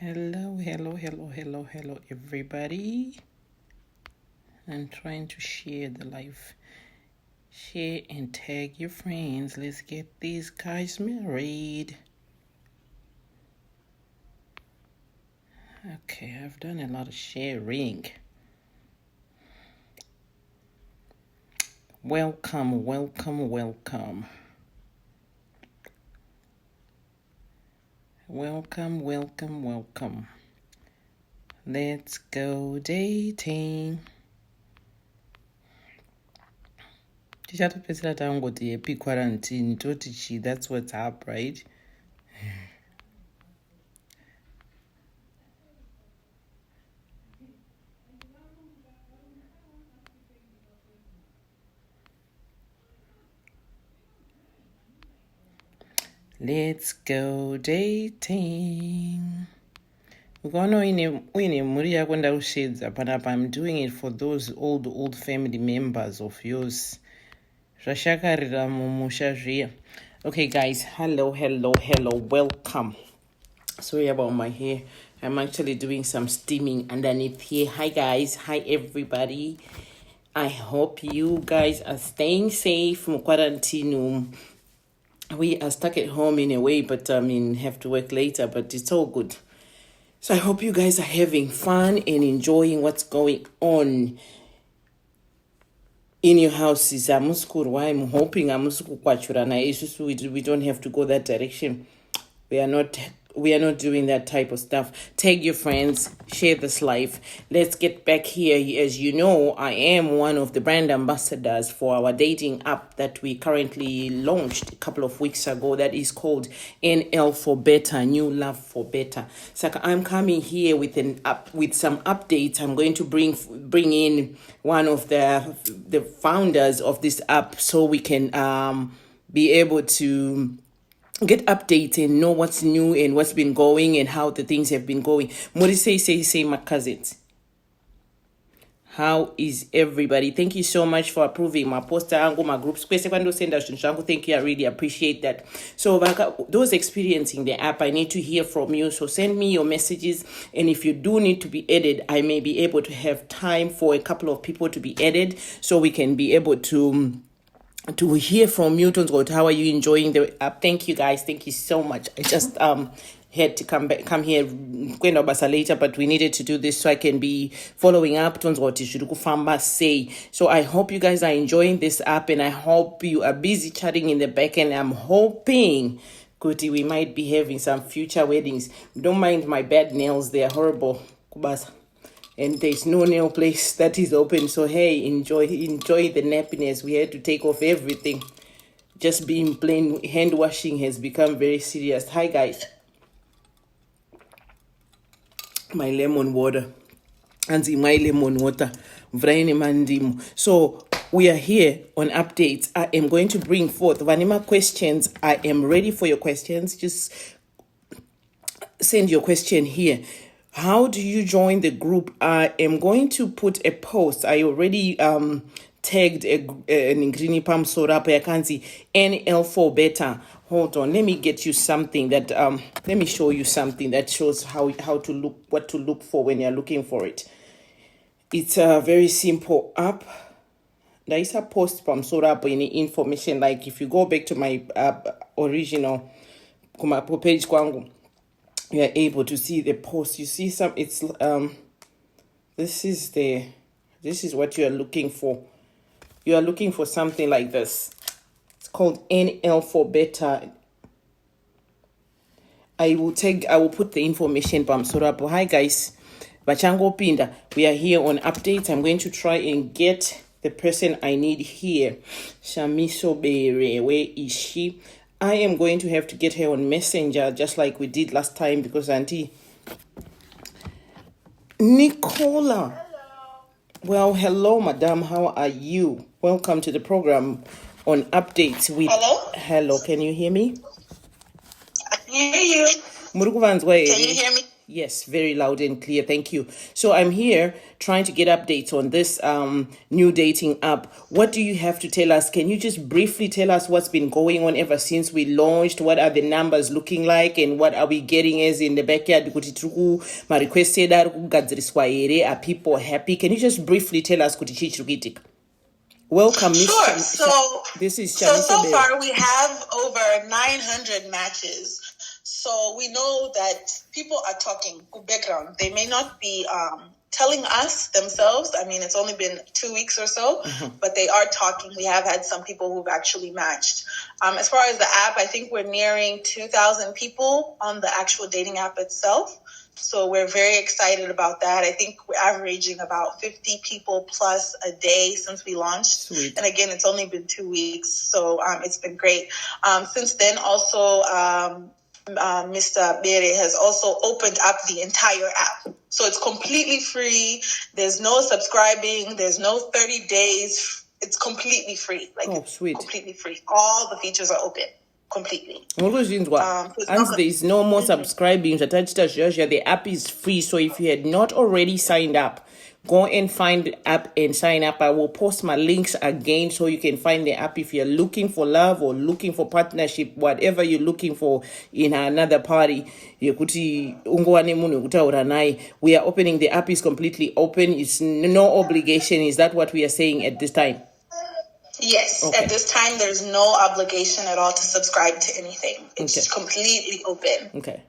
Hello, everybody. I'm trying to share the live. Share and tag your friends. Let's get these guys married. Okay, I've done a lot of sharing. Welcome. Welcome. Let's go dating. Tichatopedzera tangoti happy quarantine totichi, that's what's up, right? Let's go dating. Ukaona uine mhuri yako ndakushedza panapa. I'm doing it for those old family members of yours. Zvashakarira mumusha zviya. Okay guys, hello, welcome. Sorry about my hair. I'm actually doing some steaming underneath here. Hi guys, hi everybody. I hope you guys are staying safe in quarantine. We are stuck at home in a way, but have to work later, but it's all good. So I hope you guys are having fun and enjoying what's going on in your houses. I'm hoping we don't have to go that direction. We are not doing that type of stuff. Tag your friends, share this live. Let's get back here. As you know, I am one of the brand ambassadors for our dating app that we currently launched a couple of weeks ago. That is called NL4BETTER, New Love for Better. So I'm coming here with some updates. I'm going to bring in one of the founders of this app so we can be able to get updates and know what's new and what's been going and how the things have been going. Mori say, my cousins. How is everybody? Thank you so much for approving my poster, my groups. Thank you. I really appreciate that. So, those experiencing the app, I need to hear from you. So, send me your messages. And if you do need to be added, I may be able to have time for a couple of people to be added so we can be able to hear from you. How are you enjoying the app? Thank you guys. Thank you so much. I just had to come here later, but we needed to do this so I can be following up. So I hope you guys are enjoying this app, and I hope you are busy chatting in the back end. I'm hoping Kuti, we might be having some future weddings. Don't mind my bad nails, they are horrible. Kubasa. And there's no nail place that is open. So, hey, enjoy the nappiness. We had to take off everything. Just being plain hand washing has become very serious. Hi, guys. My lemon water. My lemon water. So, we are here on updates. I am going to bring forth Vanima questions. I am ready for your questions. Just send your question here. How do you join the group? I am going to put a post. I already tagged an Ingrini Pam Sorapa. I can't see NL4BETTER. Hold on. Let me get you something that let me show you something that shows how to look, what to look for when you're looking for it. It's a very simple app. There is a post from Sorapa in information. Like if you go back to my original page kwangu, you are able to see the post. You see some, it's this is what you are looking for. You are looking for something like this. It's called NL4BETTER. I will put the information from Sorapo. Hi guys, Bachango Pinda. We are here on updates. I'm going to try and get the person I need here. Shamiso Bere, where is she? I am going to have to get her on Messenger just like we did last time because Auntie Nicola. Hello. Well, hello, madam. How are you? Welcome to the program on updates with. Hello. Can you hear me? I can hear you. Murukuvanzwa Can you hear me? Yes, very loud and clear. Thank you. So I'm here trying to get updates on this new dating app. What do you have to tell us? Can you just briefly tell us what's been going on ever since we launched? What are the numbers looking like, and what are we getting as in the backyard? Kuti tiriku marequested ari kugadziriswa here? Are people happy? Can you just briefly tell us kuti chii chiri kuitika? Welcome, Miss Sure. So this is so far we have over 900 matches. So we know that people are talking background. They may not be telling us themselves. I mean, it's only been 2 weeks or so, but they are talking. We have had some people who've actually matched. As far as the app, I think we're nearing 2,000 people on the actual dating app itself. So we're very excited about that. I think we're averaging about 50 people plus a day since we launched. Sweet. And again, it's only been 2 weeks, so it's been great. Since then, also, Mr. Bere has also opened up the entire app. So it's completely free. There's no subscribing. There's no 30 days. It's completely free. Sweet. Completely free. All the features are open. Completely. As there is no more subscribing, the app is free. So if you had not already signed up, go and find the app and sign up. I will post my links again so you can find the app if you're looking for love or looking for partnership, whatever you're looking for in another party. We are opening the app, is completely open. It's no obligation. Is that what we are saying at this time? Yes, okay. At this time, there's no obligation at all to subscribe to anything. It's completely open. Okay.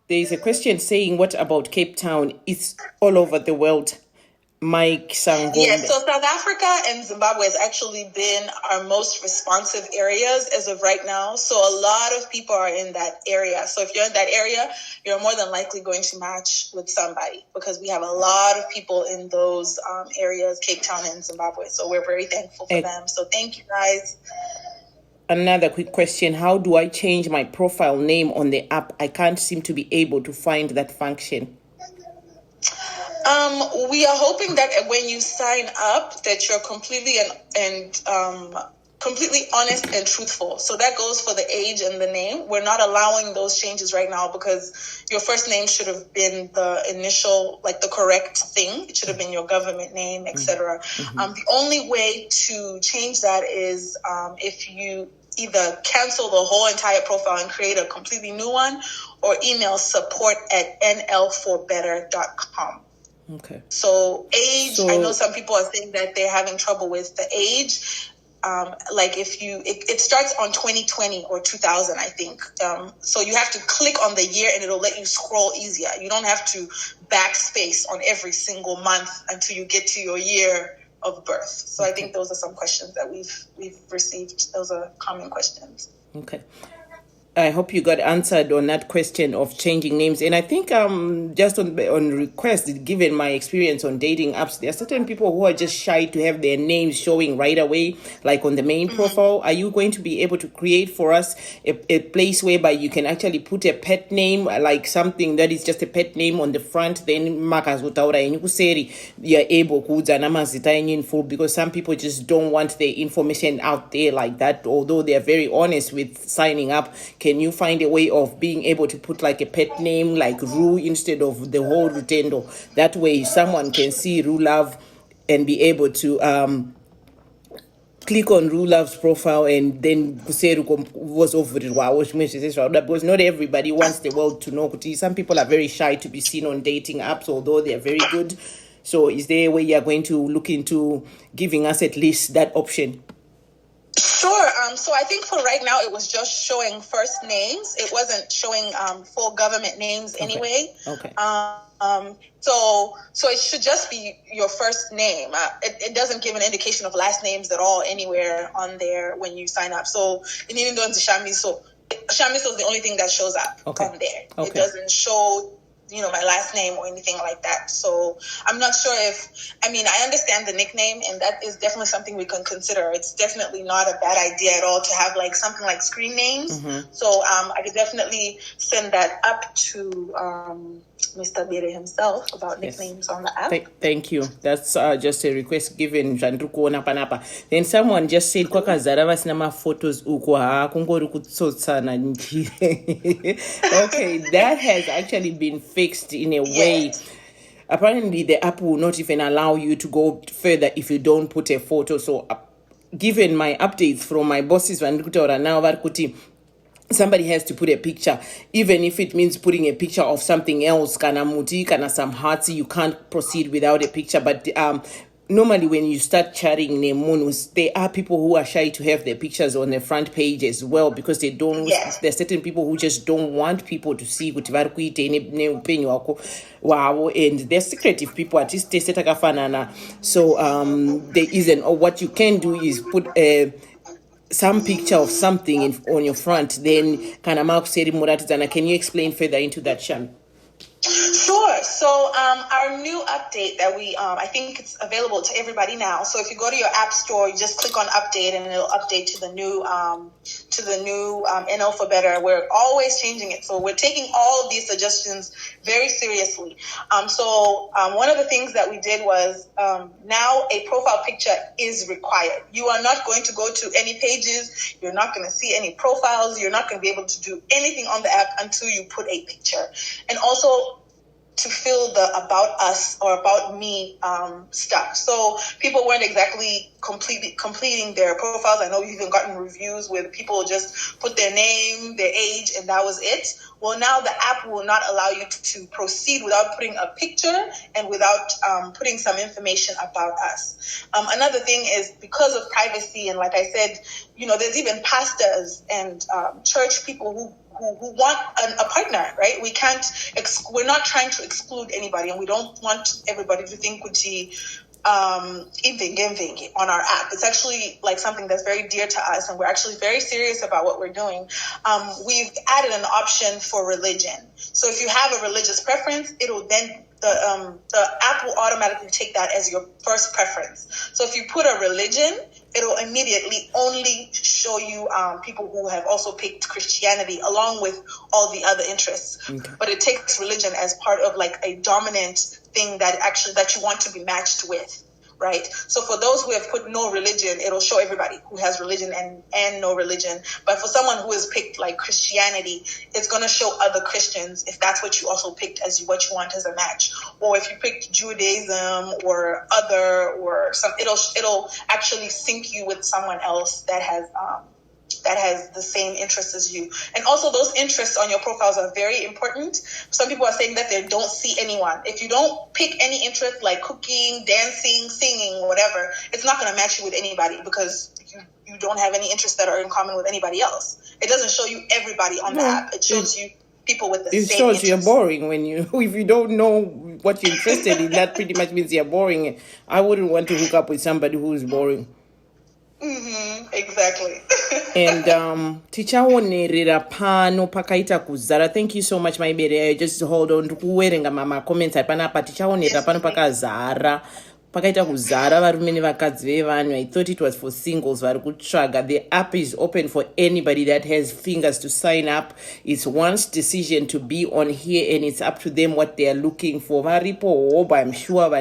There is a question saying, what about Cape Town? It's all over the world. Mike Sangombe. Yes, so South Africa and Zimbabwe has actually been our most responsive areas as of right now. So a lot of people are in that area. So if you're in that area, you're more than likely going to match with somebody because we have a lot of people in those areas, Cape Town and Zimbabwe. So we're very thankful for them. So thank you, guys. Another quick question. How do I change my profile name on the app? I can't seem to be able to find that function. We are hoping that when you sign up, that you're completely completely honest and truthful. So that goes for the age and the name. We're not allowing those changes right now because your first name should have been the initial, like the correct thing. It should have been your government name, etc. The only way to change that is if you either cancel the whole entire profile and create a completely new one, or email support@NL4BETTER.com. Okay. So age, I know some people are saying that they're having trouble with the age. Like if it starts on 2020 or 2000, I think. So you have to click on the year and it'll let you scroll easier. You don't have to backspace on every single month until you get to your year of birth. So I think those are some questions that we've received. Those are common questions. Okay. I hope you got answered on that question of changing names. And I think just on request, given my experience on dating apps, there are certain people who are just shy to have their names showing right away, like on the main profile. Are you going to be able to create for us a place whereby you can actually put a pet name, like something that is just a pet name on the front, then you're able to in full, because some people just don't want their information out there like that, although they're very honest with signing up. Can you find a way of being able to put like a pet name like Ru instead of the whole Rutendo? That way someone can see Ru Love and be able to click on Ru Love's profile and then was over it. Because not everybody wants the world to know. Some people are very shy to be seen on dating apps, although they're very good. So is there a way you're going to look into giving us at least that option? Sure. So I think for right now, it was just showing first names. It wasn't showing full government names anyway. Okay. So it should just be your first name. It doesn't give an indication of last names at all anywhere on there when you sign up. So in even though it's Shamiso is the only thing that shows up on there. It doesn't show my last name or anything like that. So I'm not sure I understand the nickname, and that is definitely something we can consider. It's definitely not a bad idea at all to have like something like screen names. So I could definitely send that up to Mr. Bere himself about nicknames on the app. Thank you. That's just a request given. Then someone just said, "Kwakazara vasina maphotos uko kungori kutsotsana njire." Okay, that has actually been fixed in a way. Apparently, the app will not even allow you to go further if you don't put a photo. So, given my updates from my bosses, now somebody has to put a picture, even if it means putting a picture of something else, kana muti, kana some hearts, you can't proceed without a picture. But normally when you start chatting Nemunus, there are people who are shy to have their pictures on the front page as well, because they don't, there's certain people who just don't want people to see wow, and they're secretive people, at least they set a. So there isn't, or what you can do is put some picture of something on your front, then can you explain further into that, Shan? Sure. So our new update that we, I think it's available to everybody now. So if you go to your app store, you just click on update and it'll update to the new NL4BETTER. We're always changing it. So we're taking all of these suggestions very seriously. So one of the things that we did was now a profile picture is required. You are not going to go to any pages. You're not going to see any profiles. You're not going to be able to do anything on the app until you put a picture. And also to fill the about us or about me stuff. So people weren't exactly completing their profiles. I know you've even gotten reviews where people just put their name, their age, and that was it. Well, now the app will not allow you to proceed without putting a picture and without putting some information about us. Another thing is because of privacy, and like I said, there's even pastors and church people who want a partner, right? We're not trying to exclude anybody, and we don't want everybody to think on our app. It's actually like something that's very dear to us, and we're actually very serious about what we're doing. We've added an option for religion. So if you have a religious preference, it'll then the app will automatically take that as your first preference. So if you put a religion, it'll immediately only show you people who have also picked Christianity along with all the other interests. Okay. But it takes religion as part of like a dominant thing that you want to be matched with. Right. So for those who have put no religion, it'll show everybody who has religion and no religion. But for someone who has picked like Christianity, it's going to show other Christians if that's what you also picked as what you want as a match. Or if you picked Judaism or other or some, it'll actually sync you with someone else that has the same interests as you. And also those interests on your profiles are very important. Some people are saying that they don't see anyone. If you don't pick any interest like cooking, dancing, singing, whatever, it's not going to match you with anybody because you don't have any interests that are in common with anybody else. It doesn't show you everybody on the app. It shows you people with the same interests. It shows you're boring if you don't know what you're interested in. That pretty much means you're boring. I wouldn't want to hook up with somebody who's boring. Mm-hmm, exactly. And tichaonerera pano pakaita kuzara. Thank you so much, my baby. Just hold on to kuwerenga mama comments panapa. Tichaonerera pano pakazara. Pakaita kuzara varume nevakadzi vevanhu. I thought it was for singles vari kutsvaga. The app is open for anybody that has fingers to sign up. It's one's decision to be on here, and it's up to them what they are looking for. Varipo hope, I'm sure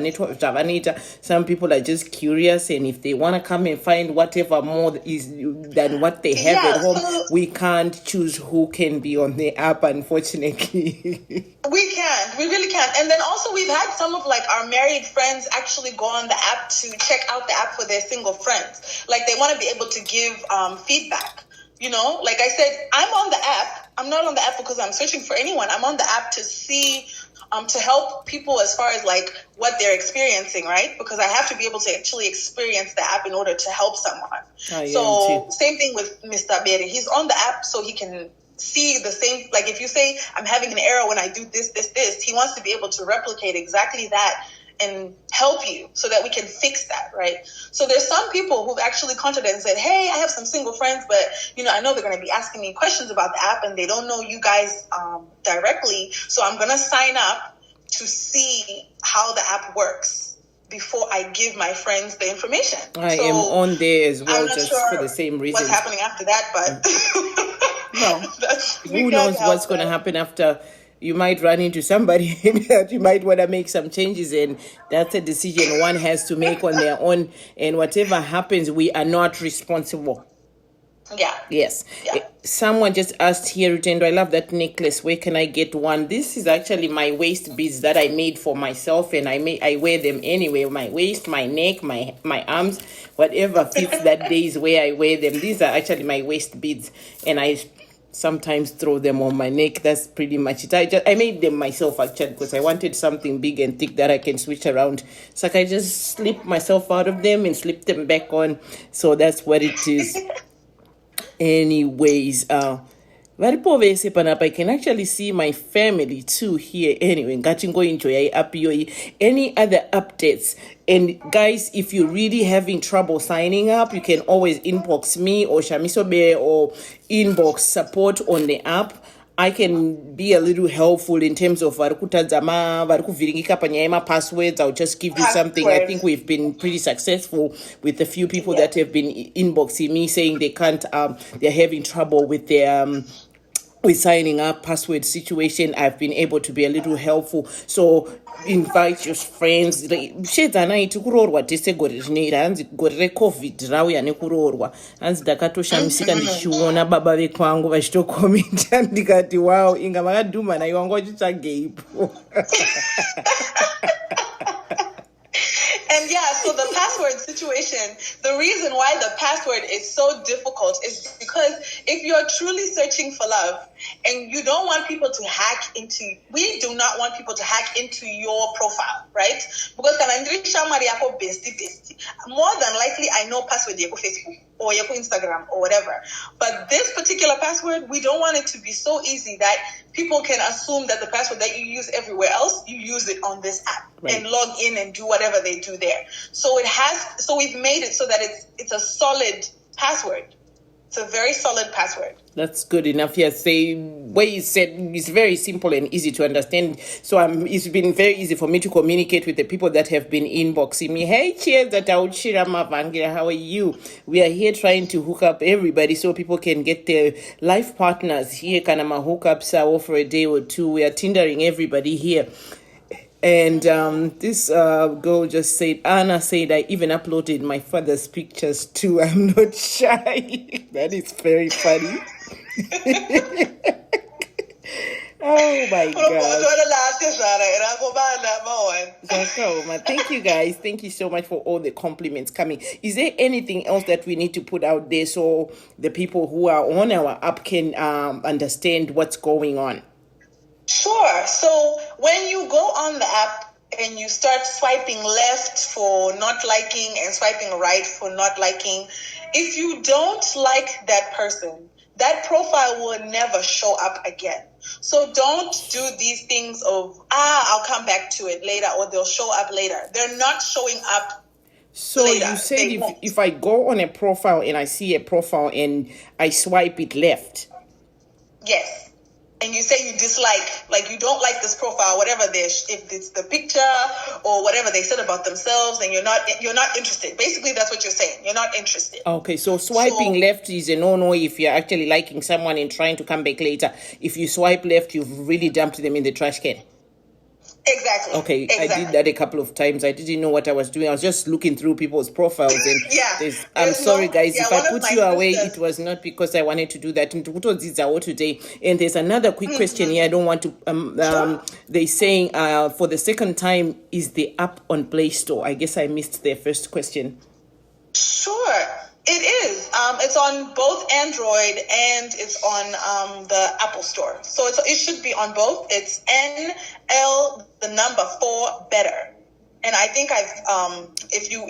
some people are just curious, and if they want to come and find whatever more is than what they have at home, we can't choose who can be on the app, unfortunately. We can't. We really can't. And then also we've had some of like our married friends actually go on the app to check out the app for their single friends. Like they want to be able to give feedback. Like I said, I'm on the app. I'm not on the app because I'm searching for anyone. I'm on the app to see, to help people as far as like what they're experiencing, right? Because I have to be able to actually experience the app in order to help someone. So same thing with Mr. Bere. He's on the app so he can see the same, like if you say I'm having an error when I do this, he wants to be able to replicate exactly that and help you so that we can fix that, right? So there's some people who've actually contacted and said, hey, I have some single friends, but I know they're going to be asking me questions about the app and they don't know you guys directly, so I'm going to sign up to see how the app works before I give my friends the information. I am on there as well, just for the same reason. What's happening after that, but no, who knows what's going to happen after you might run into somebody that you might want to make some changes, and that's a decision one has to make on their own. And whatever happens, we are not responsible. Yeah. Yes. Yeah. Someone just asked here, Rutendo, I love that necklace. Where can I get one? This is actually my waist beads that I made for myself, and I wear them anyway. My waist, my neck, my arms, whatever fits that day is where I wear them. These are actually my waist beads, and I sometimes throw them on my neck. That's pretty much it. I made them myself actually because I wanted something big and thick that I can switch around. So I just slip myself out of them and slip them back on. So that's what it is. Anyways, varipo vese panapa, I can actually see my family too here. Anyway, ngatingo enjoy up any other updates. And guys, if you're really having trouble signing up, you can always inbox me or Shamisobe or inbox support on the app. I can be a little helpful in terms of varikutadzama, varikuviringika panyaya passwords. I'll just give you something. I think we've been pretty successful with a few people that have been inboxing me saying they can't, they're having trouble with their with signing up password situation. I've been able to be a little helpful. So invite your friends. Shedzana iti kuroorwa tese gore rinoira hanzi gore recovid rauya nekuroorwa hanzi ndakatoshamisika ndichiona baba vekwangu vachitokomenta ndikati wow inga makadhuma nai wangu wachitsvageipo. And yeah, so the password situation, the reason why the password is so difficult is because if you're truly searching for love and you don't want people to hack into, we do not want people to hack into your profile, right? Because more than likely I know password yako Facebook or yako Instagram or whatever. But this particular password, we don't want it to be so easy that people can assume that the password that you use everywhere else, you use it on this app. Right. And log in and do whatever they do there. So we've made it so that it's a solid password. It's a very solid password. That's good enough. Yes, the way you said it's very simple and easy to understand. So it's been very easy for me to communicate with the people that have been inboxing me. Hey, cheers, that Auchira Mavangira. How are you? We are here trying to hook up everybody so people can get their life partners here. Kanama hookups are for a day or two. We are tindering everybody here. And this girl just said, Anna said, I even uploaded my father's pictures too. I'm not shy. That is very funny. Oh my God. Thank you guys. Thank you so much for all the compliments coming. Is there anything else that we need to put out there so the people who are on our app can understand what's going on? Sure. So when you go on the app and you start swiping left for not liking and swiping right for not liking, if you don't like that person, that profile will never show up again. So don't do these things of, I'll come back to it later or they'll show up later. They're not showing up. So later. You said if I go on a profile and I see a profile and I swipe it left. Yes. And you say you dislike, like you don't like this profile, whatever if it's the picture or whatever they said about themselves, and you're not interested. Basically, that's what you're saying. You're not interested. Okay, so swiping left is a no-no if you're actually liking someone and trying to come back later. If you swipe left, you've really dumped them in the trash can. Exactly. Okay, exactly. I did that a couple of times. I didn't know what I was doing. I was just looking through people's profiles and I'm sorry guys, if I put you away, it was not because I wanted to do that. Today. And there's another quick question here. I don't want to they're saying for the second time, is the app on Play Store? I guess I missed their first question. Sure. It is. It's on both Android and it's on the Apple Store. So it should be on both. It's NL4BETTER. And I think if you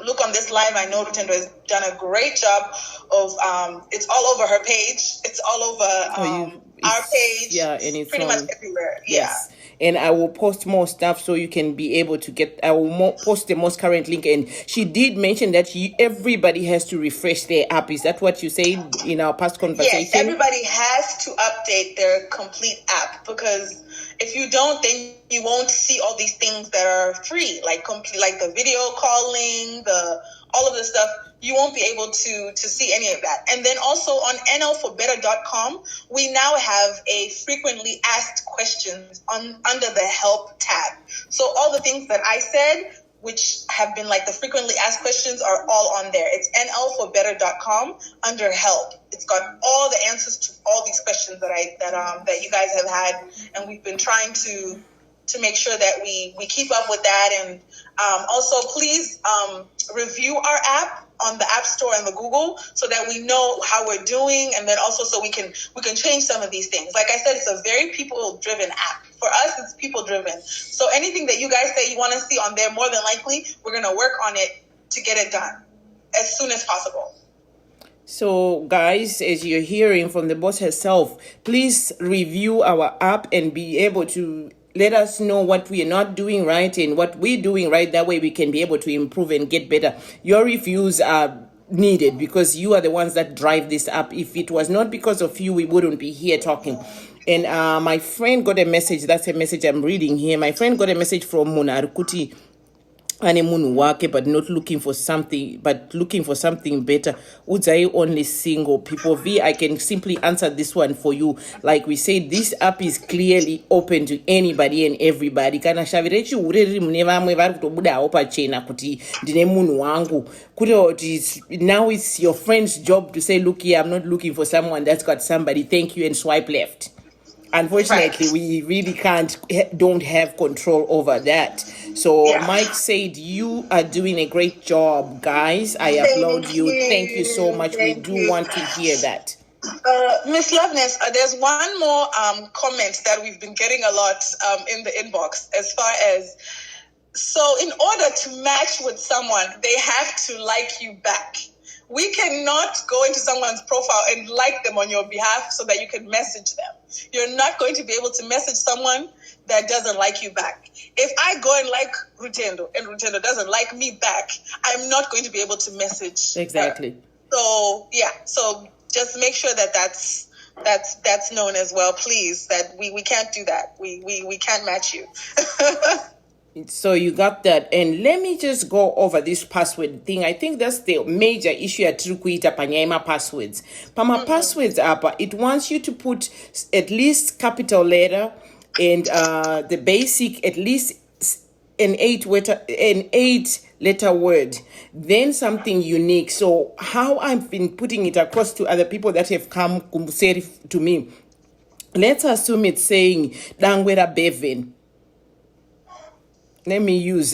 look on this live, I know Rutendo has done a great job of it's all over her page. It's all over our page. Yeah, and it's pretty much everywhere. Yes. Yeah. And I will post more stuff so you can be able to get. I will post the most current link. And she did mention that everybody has to refresh their app. Is that what you said in our past conversation? Yes, everybody has to update their complete app because If you don't, then you won't see all these things that are free, like the video calling, all of the stuff. You won't be able to see any of that. And then also on NL4BETTER.com, we now have a frequently asked questions under the help tab. So all the things that I said, which have been like the frequently asked questions, are all on there. It's NL4BETTER.com under help. It's got all the answers to all these questions that you guys have had, and we've been trying to make sure that we keep up with that. And also, please review our app on the App Store and the Google so that we know how we're doing, and then also so we can change some of these things. Like I said, it's a very people-driven app. For us, it's people-driven. So anything that you guys say you want to see on there, more than likely, we're going to work on it to get it done as soon as possible. So guys, as you're hearing from the boss herself, please review our app and be able to let us know what we are not doing right and what we're doing right. That way we can be able to improve and get better. Your reviews are needed because you are the ones that drive this up. If it was not because of you, we wouldn't be here talking. And my friend got a message. That's a message I'm reading here. My friend got a message from Munarukuti Anemun wake, but not looking for something, but looking for something better. Udzai only single people. V, I can simply answer this one for you. Like we said, this app is clearly open to anybody and everybody. Kana shavirechi ureri munevamwe vari kutobudawo pachena kuti ndine munhu wangu. Now it's your friend's job to say, look here, I'm not looking for someone that's got somebody. Thank you, and swipe left. Unfortunately, we really don't have control over that. So yeah. Mike said, you are doing a great job, guys. I applaud you. Thank you so much. We do want to hear that. Miss Loveness, there's one more comment that we've been getting a lot in the inbox as far as, so in order to match with someone, they have to like you back. We cannot go into someone's profile and like them on your behalf so that you can message them. You're not going to be able to message someone that doesn't like you back. If I go and like Rutendo and Rutendo doesn't like me back, I'm not going to be able to message exactly her. So yeah, so just make sure that that's known as well, please, that we can't do that. We can't match you. So you got that. And let me just go over this password thing. I think that's the major issue at Trukuita Panyaima passwords. Pama passwords app, it wants you to put at least capital letter and the basic, at least an eight letter word, then something unique. So how I've been putting it across to other people that have come to me, let's assume it's saying Dangwera Bevan. Let me use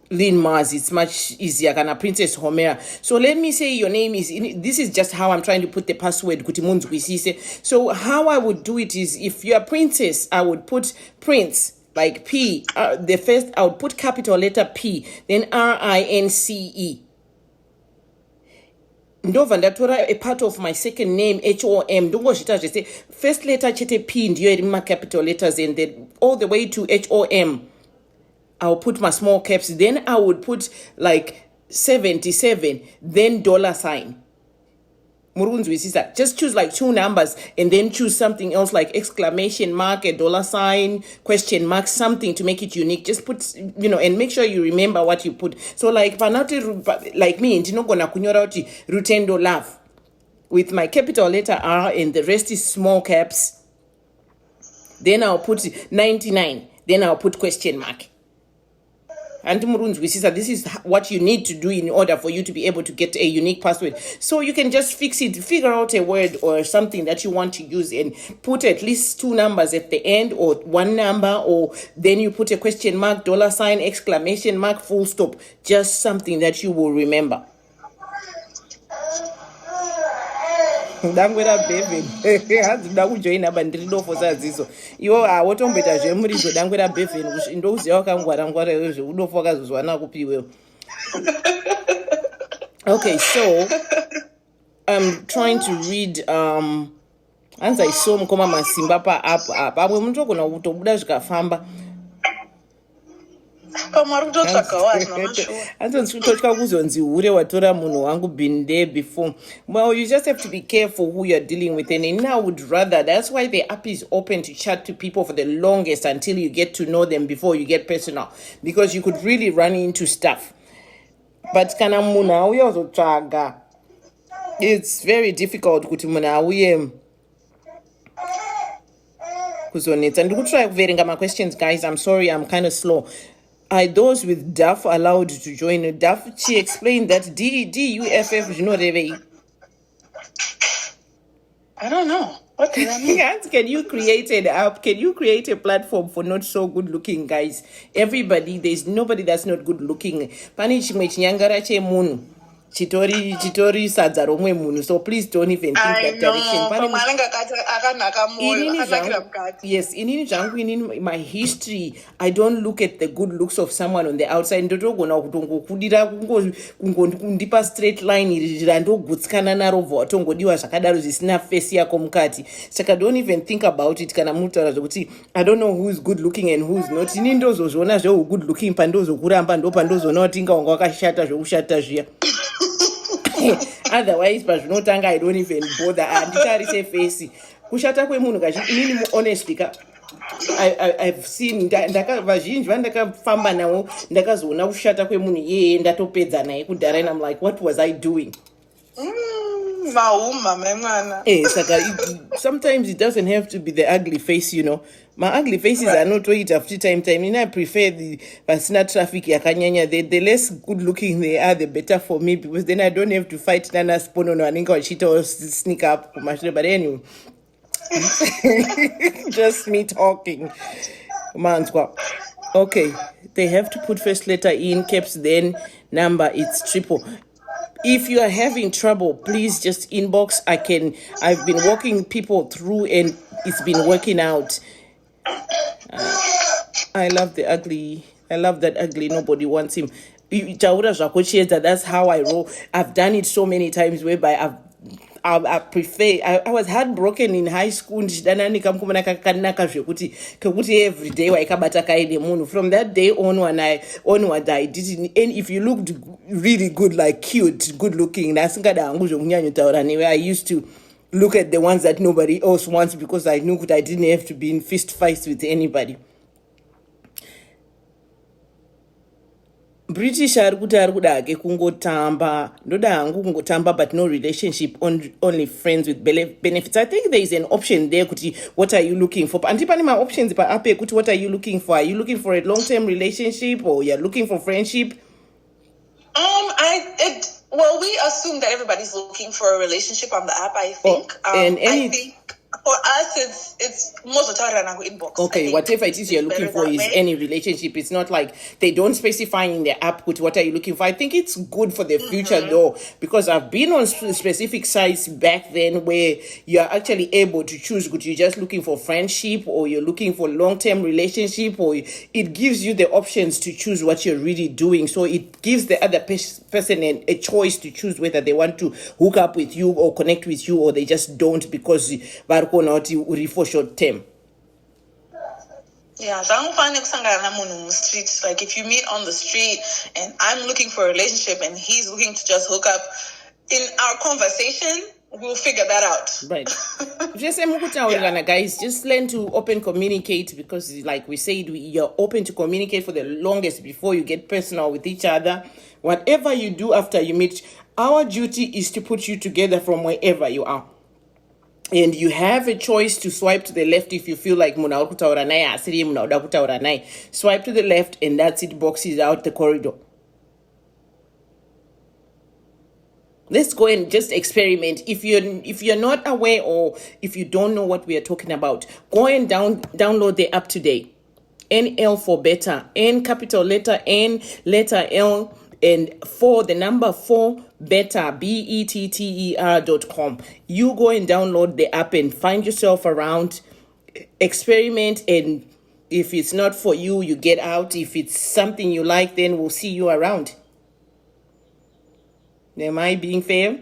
Lynn Mars. It's much easier. Kana Princess Homera. So let me say your name is. This is just how I'm trying to put the password. So how I would do it is, if you're a princess, I would put Prince, like P. The first, I would put capital letter P, then RINCE. Ndova ndatora a part of my second name HOM. Don't watch it. Just say first letter chete P ndiyo my capital letters, and then all the way to HOM. I'll put my small caps. Then I would put like 77. Then $sign. Just choose like two numbers and then choose something else like exclamation mark, a $sign, question mark, something to make it unique. Just put, and make sure you remember what you put. So like like me, ndinogona kunyora kuti Rutendo Love with my capital letter R and the rest is small caps. Then I'll put 99. Then I'll put question mark. And this is what you need to do in order for you to be able to get a unique password. So you can just fix it, figure out a word or something that you want to use and put at least two numbers at the end or one number, or then you put a question mark, $sign, exclamation mark, full stop. Just something that you will remember. Dangwera Bevan. Ndakujoina bandirido for saziso. Iwo awotombeta zvemurizo Dangwera Bevan ndokuziva wakangwara izvo udofa wakazozwana kupiwewo. Okay, so I'm trying to read hanzi aiso mukoma masimba pa app amwe munotogona kutobuda zvikafamba. Kama kutotsvagawo hazvina mashuwa. Antonzvitotya kuzonzi hure watora munhu wangu been there before. Well, you just have to be careful who you're dealing with. And I would rather, that's why the app is open to chat to people for the longest until you get to know them before you get personal. Because you could really run into stuff. But kana munhu auya uzotsvaga, it's very difficult kuti munhu auye kuzonetsa. Ndikutry kuverenga my questions, guys. I'm sorry, I'm kind of slow. Are those with DAF allowed to join? DAF, she explained that DUFF, you know, I don't know. What does that mean? Can you create an app? Can you create a platform for not so good looking guys? Everybody, there's nobody that's not good looking. Pani chimwe chinyangara che munhu. Chitori sadza romwe munhu. So please don't even think that direction. Yes, inini zvangu in my history, I don't look at the good looks of someone on the outside. Ndotogona kutongokudira kundipa straight line iri randogutsikana naro bva watongodiwa zvakadaro zvisina face yako mukati. Saka don't even think about it kana mutaura zvokuti I don't know who's good looking and who's not. Ini ndozozviona zvehu good looking pandozokuramba ndo pandozoona kuti inga wanga wakashata zvokushata zviya. Otherwise pazvinotanga I don't even bother. Anditarise face kushata kwemunhu kachi inini honestly I've seen vazhinji vandakafamba nawo ndakazoona kushata kwemunhu iyeye ndatopedza naye kudhara and I'm like, what was I doing? Sometimes it doesn't have to be the ugly face, you know. My ugly faces are not wait after time. I prefer the pasina traffic yakanyanya. The less good looking they are, the better for me, because then I don't have to fight Nana Spono no Aninka or Chita or sneak up. But anyway, just me talking. Okay, they have to put first letter in caps, then number, it's triple. If you are having trouble, please just inbox. I've been walking people through and it's been working out. I love the ugly. I love that ugly. Nobody wants him. That's how I roll. I've done it so many times whereby I prefer. I was heartbroken in high school. Every day from that day onward, I didn't. And if you looked really good, like cute, good looking, I used to look at the ones that nobody else wants because I knew that I didn't have to be in fist fights with anybody. British ari kuda hake kungotamba ndoda hangu kungotamba but no relationship, only friends with benefits. I think there is an option there kuti what are you looking for, and my options pa ape kuti what are you looking for. Are you looking for a long-term relationship or you're looking for friendship? Well, we assume that everybody's looking for a relationship on the app, I think. I think for us, it's most of the time inbox. Okay, whatever it is you're looking for is any relationship. It's not like they don't specify in the app with what are you looking for. I think it's good for the future though, because I've been on specific sites back then where you're actually able to choose good. You're just looking for friendship or you're looking for long-term relationship, or it gives you the options to choose what you're really doing. So it gives the other person a choice to choose whether they want to hook up with you or connect with you, or they just don't because not for short term. Yeah, like if you meet on the street and I'm looking for a relationship and he's looking to just hook up, in our conversation we'll figure that out. Right. Guys, just learn to open communicate, because like we said, you're open to communicate for the longest before you get personal with each other. Whatever you do after you meet, our duty is to put you together from wherever you are. And you have a choice to swipe to the left if you feel like swipe to the left, and that's it, boxes out the corridor. Let's go and just experiment. If you're not aware or if you don't know what we are talking about, go and download the app today. NL4BETTER, N capital letter N letter L and 4 the number 4 better better.com. You go and download the app and find yourself around, experiment, and if it's not for you, you get out. If it's something you like, then we'll see you around. Am I being fair?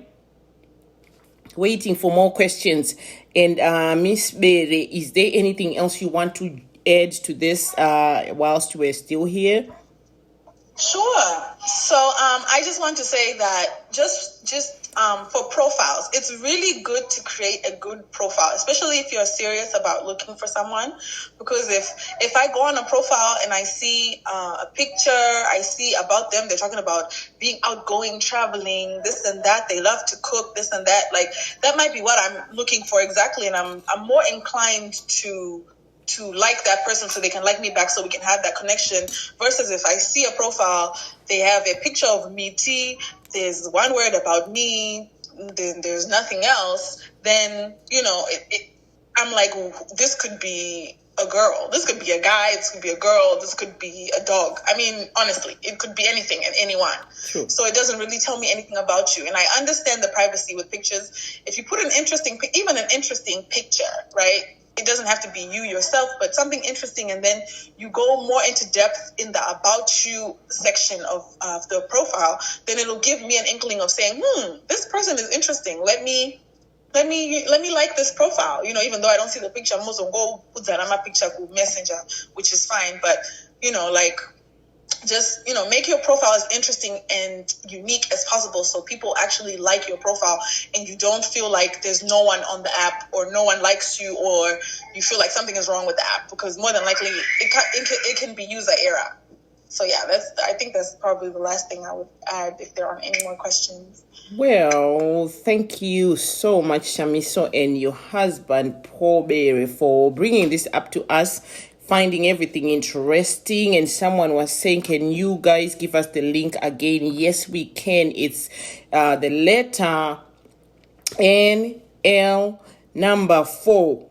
Waiting for more questions. And Miss Bere, is there anything else you want to add to this whilst we're still here? Sure. So I just want to say that just for profiles, it's really good to create a good profile, especially if you're serious about looking for someone. Because if I go on a profile and I see a picture, I see about them, they're talking about being outgoing, traveling, this and that, they love to cook, this and that, like that might be what I'm looking for exactly, and I'm more inclined to like that person so they can like me back so we can have that connection, versus if I see a profile, they have a picture of me, there's one word about me, then there's nothing else, then, I'm like, this could be a girl, this could be a guy, this could be a girl, this could be a dog. I mean, honestly, it could be anything and anyone. True. So it doesn't really tell me anything about you. And I understand the privacy with pictures. If you put even an interesting picture, right? It doesn't have to be you yourself, but something interesting, and then you go more into depth in the about you section of the profile, then it'll give me an inkling of saying, this person is interesting. Let me like this profile. Even though I don't see the picture, I'm also go put that on my picture with Messenger, which is fine. But just make your profile as interesting and unique as possible so people actually like your profile and you don't feel like there's no one on the app or no one likes you or you feel like something is wrong with the app, because more than likely it can be user error. So yeah, I think that's probably the last thing I would add if there aren't any more questions. Well, thank you so much, Shamiso, and your husband, Paul Berry, for bringing this up to us, finding everything interesting. And someone was saying, can you guys give us the link again? Yes, we can. It's the letter NL number 4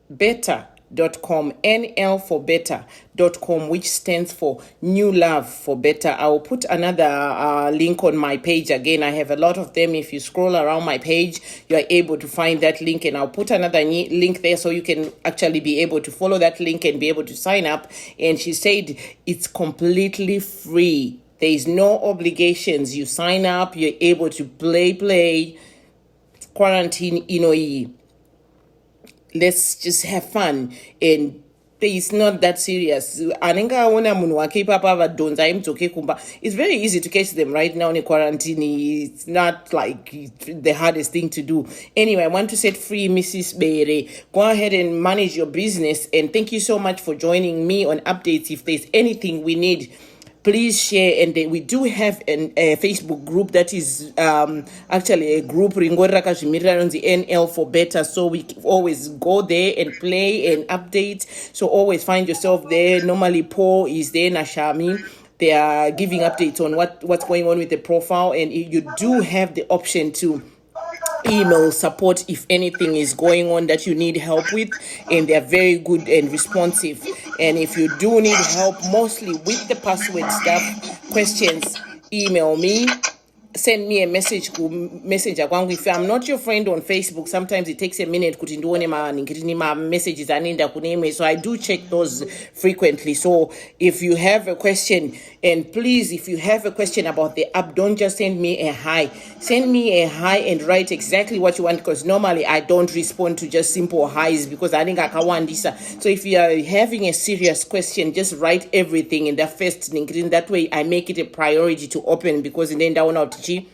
better.com, NL4BETTER.com, which stands for New Love for Better. I will put another link on my page again. I have a lot of them. If you scroll around my page, you are able to find that link, and I'll put another link there so you can actually be able to follow that link and be able to sign up. And she said it's completely free. There is no obligations. You sign up, you're able to play, quarantine, let's just have fun, and it's not that serious. It's very easy to catch them right now in quarantine. It's not like the hardest thing to do. Anyway, I want to set free Mrs. Bere. Go ahead and manage your business, and thank you so much for joining me on updates. If there's anything we need, please share. And we do have a Facebook group that is actually a group ringorira kazvimirira the NL4BETTER, so we always go there and play and update, so always find yourself there. Normally Paul is there, Nashami, they are giving updates on what's going on with the profile, and you do have the option to email support if anything is going on that you need help with, and they're very good and responsive. And if you do need help mostly with the password stuff, questions, email me, send me a message messenger kwangu. If I'm not your friend on Facebook, sometimes it takes a minute kuti ndione ma messages anenda kuneme, so I do check those frequently. So if you have a question, and please, if you have a question about the app, don't just send me a hi. Send me a hi and write exactly what you want, because normally I don't respond to just simple highs because I think I can't want this. So if you are having a serious question, just write everything in the first link. In that way, I make it a priority to open, because in the end I want to something.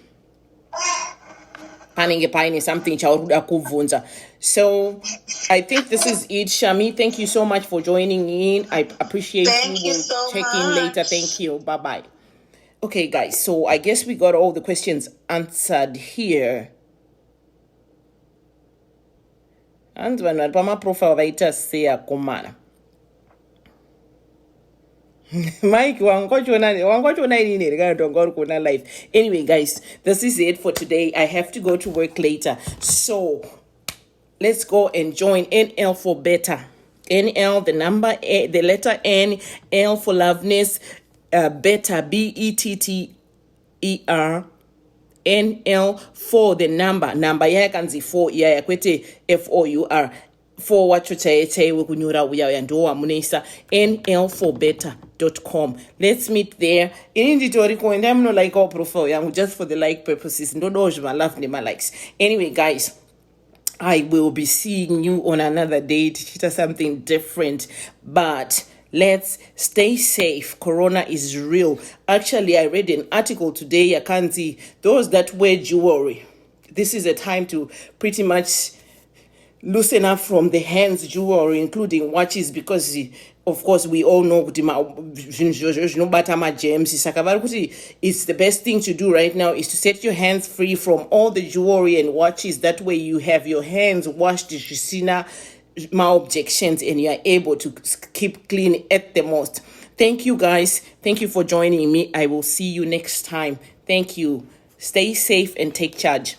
So I think this is it. Shami, thank you so much for joining in. I appreciate Thank you so check much. in later. Thank you. Bye. Okay, guys, so I guess we got all the questions answered here. And when my profile writer say komana Mike, anyway, guys, this is it for today. I have to go to work later, so let's go and join NL4BETTER. NL, the number A, the letter N, L for loveness, better, BETTER, NL for the number ya kanzi 4 ya kwete FOUR. For what we kunyura uya ndo wamunesa NL4BETTER.com. Let's meet there. In the I'm not like our profile, just for the like purposes. No, my love, my likes. Anyway, guys, I will be seeing you on another date. Something different, but Let's stay safe. Corona is real. Actually, I read an article today, I can't see those that wear jewelry. This is a time to pretty much loosen up from the hands jewelry, including watches, because of course we all know kuti zvinobata magems. Saka vari kuti it's the best thing to do right now is to set your hands free from all the jewelry and watches. That way you have your hands washed zvisina objections and you are able to keep clean at the most. Thank you guys. Thank you for joining me. I will see you next time. Thank you. Stay safe and take charge.